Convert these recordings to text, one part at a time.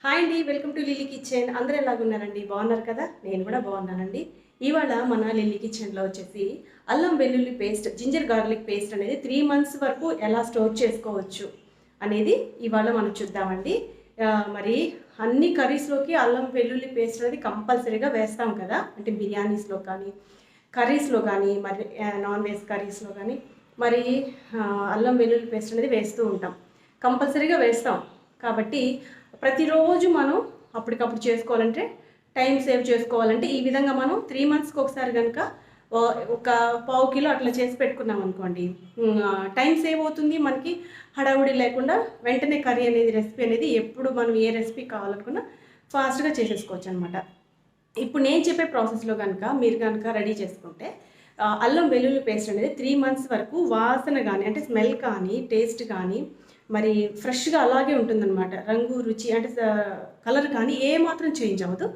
Hi అండి, welcome to lily kitchen. అందరూ ఎలాగున్నారండి? బాగున్నారు కదా? నేను కూడా బాగున్నానండి. ఇవాళ మన లిల్లీ కిచెన్లో వచ్చేసి అల్లం వెల్లుల్లి పేస్ట్, జింజర్ గార్లిక్ పేస్ట్ అనేది 3 months వరకు ఎలా స్టోర్ చేసుకోవచ్చు అనేది ఇవాళ మనం చూద్దామండి. మరి అన్ని కర్రీస్లోకి అల్లం వెల్లుల్లి పేస్ట్ అనేది కంపల్సరీగా వేస్తాం కదా, అంటే బిర్యానీస్లో కానీ కర్రీస్లో కానీ మరి నాన్ వెజ్ కర్రీస్లో కానీ మరి అల్లం వెల్లుల్లి పేస్ట్ అనేది వేస్తూ ఉంటాం, కంపల్సరీగా వేస్తాం. కాబట్టి ప్రతిరోజు మనం అప్పటికప్పుడు చేసుకోవాలంటే, టైం సేవ్ చేసుకోవాలంటే ఈ విధంగా మనం 3 monthsకి ఒకసారి కనుక ఒక పావు కిలో అట్లా చేసి పెట్టుకున్నాం అనుకోండి, టైం సేవ్ అవుతుంది. మనకి హడావుడి లేకుండా వెంటనే కర్రీ అనేది, రెసిపీ అనేది ఎప్పుడు మనం ఏ రెసిపీ కావాలనుకున్నా ఫాస్ట్గా చేసేసుకోవచ్చు అనమాట. ఇప్పుడు నేను చెప్పే ప్రాసెస్లో కనుక మీరు కనుక రెడీ చేసుకుంటే అల్లం వెల్లుల్లి పేస్ట్ అనేది 3 months వరకు వాసన కానీ, అంటే స్మెల్ కానీ, టేస్ట్ కానీ మరి ఫ్రెష్గా అలాగే ఉంటుందన్నమాట. రంగు, రుచి అంటే కలర్ కానీ ఏమాత్రం చేంజ్ అవ్వదు.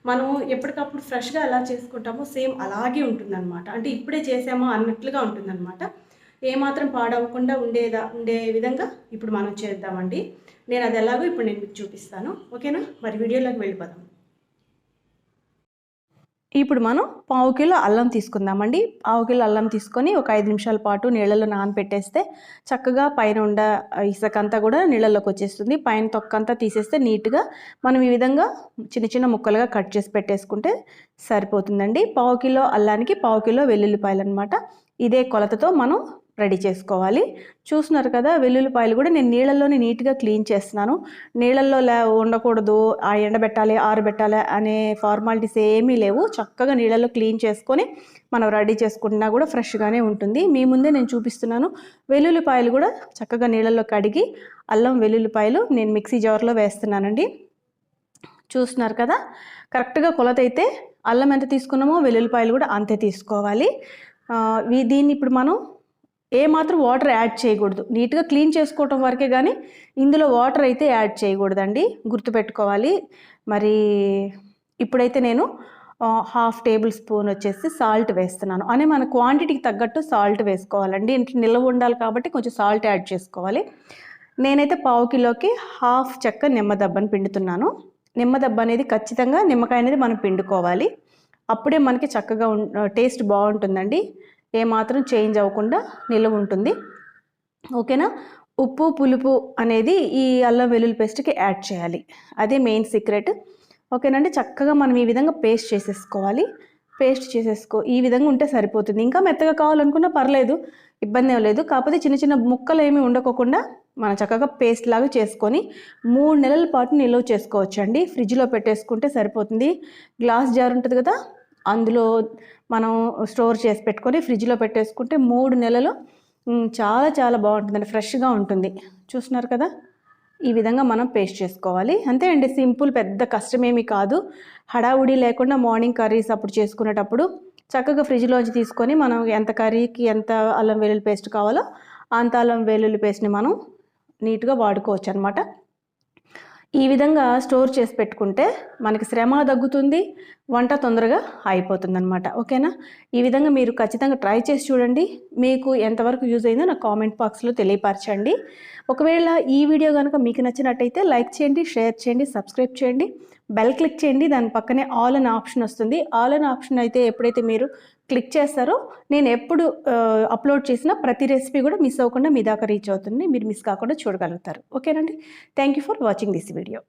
మనం ఎప్పటికప్పుడు ఫ్రెష్గా ఎలా చేసుకుంటామో సేమ్ అలాగే ఉంటుందన్నమాట. అంటే ఇప్పుడే చేసామో అన్నట్లుగా ఉంటుందన్నమాట. ఏమాత్రం పాడవకుండా ఉండే విధంగా ఇప్పుడు మనం చేద్దామండి. నేను అది ఎలాగో ఇప్పుడు నేను మీకు చూపిస్తాను, ఓకేనా? మరి వీడియోలోకి వెళ్ళిపోదాం. ఇప్పుడు మనం పావు కిలో అల్లం తీసుకుందామండి. పావు కిలో అల్లం తీసుకొని ఒక 5 నిమిషాల పాటు నీళ్ళలో నానబెట్టేస్తే చక్కగా పైన ఉండ ఇసుకంతా కూడా నీళ్ళలోకి వచ్చేస్తుంది. పైన తొక్కంతా తీసేస్తే నీట్గా మనం ఈ విధంగా చిన్న చిన్న ముక్కలుగా కట్ చేసి పెట్టేసుకుంటే సరిపోతుందండి. పావు కిలో అల్లానికి పావు కిలో వెల్లుల్లిపాయలు అనమాట. ఇదే కొలతతో మనం రెడీ చేసుకోవాలి. చూస్తున్నారు కదా, వెల్లుల్లిపాయలు కూడా నేను నీళ్ళల్లోనే నీట్గా క్లీన్ చేస్తున్నాను. నీళ్ళల్లో ఉండకూడదు, ఎండబెట్టాలి, ఆరబెట్టాలి అనే ఫార్మాలిటీస్ ఏమీ లేవు. చక్కగా నీళ్ళల్లో క్లీన్ చేసుకొని మనం రెడీ చేసుకున్నా కూడా ఫ్రెష్గానే ఉంటుంది. మీ ముందే నేను చూపిస్తున్నాను. వెల్లుల్లిపాయలు కూడా చక్కగా నీళ్ళల్లో కడిగి అల్లం వెల్లుల్లిపాయలు నేను మిక్సీ జార్లో వేస్తున్నానండి. చూస్తున్నారు కదా, కరెక్ట్గా కొలత అయితే అల్లం ఎంత తీసుకున్నామో వెల్లుల్లిపాయలు కూడా అంతే తీసుకోవాలి. దీన్ని ఇప్పుడు మనం ఏమాత్రం వాటర్ యాడ్ చేయకూడదు. నీట్గా క్లీన్ చేసుకోవటం వరకే కానీ ఇందులో వాటర్ అయితే యాడ్ చేయకూడదండి, గుర్తుపెట్టుకోవాలి. మరి ఇప్పుడైతే నేను 1/2 టేబుల్ స్పూన్ వచ్చేసి సాల్ట్ వేస్తున్నాను. అని మన క్వాంటిటీకి తగ్గట్టు సాల్ట్ వేసుకోవాలండి. నిల్వ ఉండాలి కాబట్టి కొంచెం సాల్ట్ యాడ్ చేసుకోవాలి. నేనైతే పావు కిలోకి 1/2 చెక్క నిమ్మదబ్బని పిండుతున్నాను. నిమ్మదబ్బ అనేది ఖచ్చితంగా నిమ్మకాయ అనేది మనం పిండుకోవాలి. అప్పుడే మనకి చక్కగా టేస్ట్ బాగుంటుందండి. ఏమాత్రం చేంజ్ అవ్వకుండా నిల్వ ఉంటుంది, ఓకేనా? ఉప్పు, పులుపు అనేది ఈ అల్లం వెల్లుల్లి పేస్ట్కి యాడ్ చేయాలి. అదే మెయిన్ సీక్రెట్, ఓకేనండి? చక్కగా మనం ఈ విధంగా పేస్ట్ చేసేసుకోవాలి. ఈ విధంగా ఉంటే సరిపోతుంది. ఇంకా మెత్తగా కావాలనుకున్నా పర్లేదు, ఇబ్బంది ఏం లేదు. కాకపోతే చిన్న చిన్న ముక్కలు ఏమీ ఉండకోకుండా మనం చక్కగా పేస్ట్ లాగా చేసుకొని 3 నెలల పాటు నిల్వ చేసుకోవచ్చండి. ఫ్రిడ్జ్లో పెట్టేసుకుంటే సరిపోతుంది. గ్లాస్ జార్ ఉంటుంది కదా, అందులో మనం స్టోర్ చేసి పెట్టుకొని ఫ్రిడ్జ్లో పెట్టేసుకుంటే 3 నెలలు చాలా చాలా బాగుంటుందండి, ఫ్రెష్గా ఉంటుంది. చూస్తున్నారు కదా, ఈ విధంగా మనం పేస్ట్ చేసుకోవాలి. అంతే అండి, సింపుల్, పెద్ద కష్టమేమీ కాదు. హడావుడి లేకుండా మార్నింగ్ కర్రీస్ అప్పుడు చేసుకునేటప్పుడు చక్కగా ఫ్రిడ్జ్లోంచి తీసుకొని మనం ఎంత కర్రీకి ఎంత అల్లం వెల్లుల్లి పేస్ట్ కావాలో అంత అల్లం వెల్లుల్లి పేస్ట్ని మనం నీట్గా వాడుకోవచ్చు అనమాట. ఈ విధంగా స్టోర్ చేసి పెట్టుకుంటే మనకి శ్రమ తగ్గుతుంది, వంట తొందరగా అయిపోతుందన్నమాట, ఓకేనా? ఈ విధంగా మీరు ఖచ్చితంగా ట్రై చేసి చూడండి. మీకు ఎంతవరకు యూజ్ అయిందో నాకు కామెంట్ బాక్స్లో తెలియపరచండి. ఒకవేళ ఈ వీడియో కనుక మీకు నచ్చినట్టయితే లైక్ చేయండి, షేర్ చేయండి, సబ్స్క్రైబ్ చేయండి, బెల్ క్లిక్ చేయండి. దాని పక్కనే ఆల్ అనే ఆప్షన్ వస్తుంది. ఆల్ అనే ఆప్షన్ అయితే ఎప్పుడైతే మీరు క్లిక్ చేస్తారో నేను ఎప్పుడు అప్లోడ్ చేసిన ప్రతి రెసిపీ కూడా మిస్ అవ్వకుండా మీ దాకా రీచ్ అవుతుంది. మీరు మిస్ కాకుండా చూడగలుగుతారు, ఓకేనండి? Thank you for watching this video.